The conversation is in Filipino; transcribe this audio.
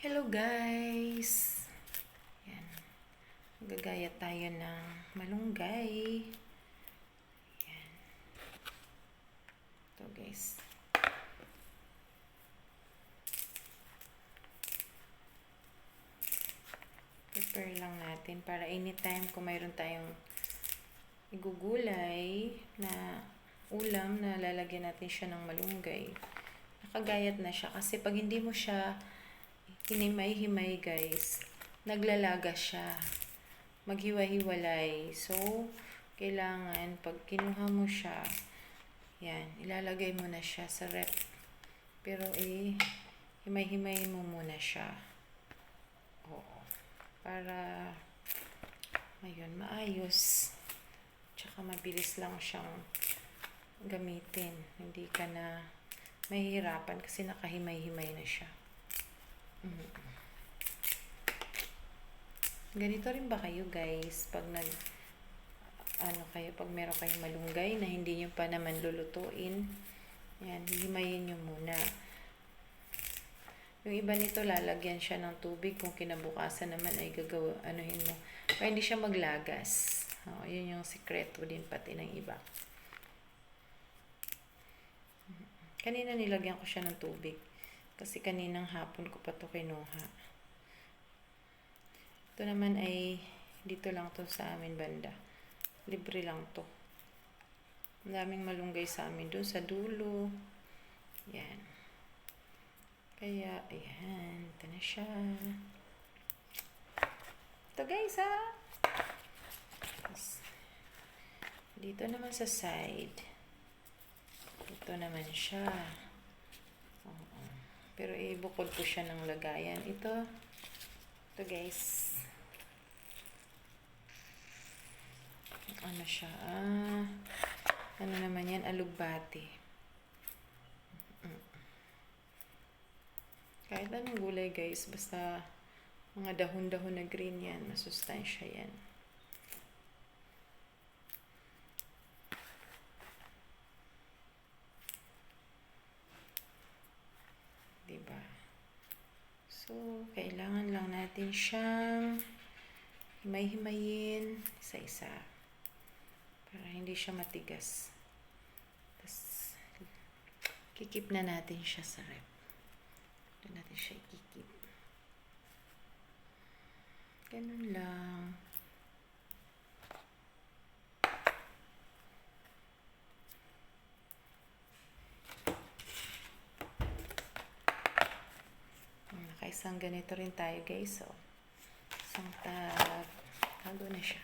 Hello guys! Yan. Gagaya tayo ng malunggay. Yan. Ito guys. Prepare lang natin para anytime kung mayroon tayong igugulay na ulam na lalagyan natin siya ng malunggay. Nakagayat na siya kasi pag hindi mo siya hinimay-himay guys, naglalaga siya, maghiwa-hiwalay. So, kailangan pag kinuha mo siya, yan, ilalagay mo na siya sa rep. Pero himay-himay mo muna siya. Oo. Para, ayun, maayos. Tsaka mabilis lang siyang gamitin. Hindi ka na mahihirapan kasi nakahimay-himay na siya. Ganito rin ba kayo guys pag pag meron kayong malunggay na hindi nyo pa naman lulutuin, yan, hihimayin nyo muna. Yung iba nito lalagyan siya ng tubig, kung kinabukasan naman ay anuhin mo para hindi siya maglagas. Yun yung sikreto din pati ng iba. Kanina nilagyan ko siya ng tubig kasi kaninang hapon ko pa to kinuha. Ito naman ay dito lang to sa amin banda. Libre lang to. Ang daming malunggay sa amin doon sa dulo. Yan. Kaya, ayan. Ito na siya. Ito guys dito naman sa side. Ito naman siya. Pero ibukod ko siya ng lagayan. Ito guys. Ano siya? Ano naman yan? Alugbati. Kahit anong gulay guys, basta mga dahon-dahon na green yan, masustansya yan. Diba? So, kailangan lang natin siyang himay-himayin isa-isa para hindi siya matigas. Tapos, kikip na natin siya sa rep. Doon natin siya ikikip. Ganun lang. Nakaisang ganito rin tayo guys. So, isang tago na siya.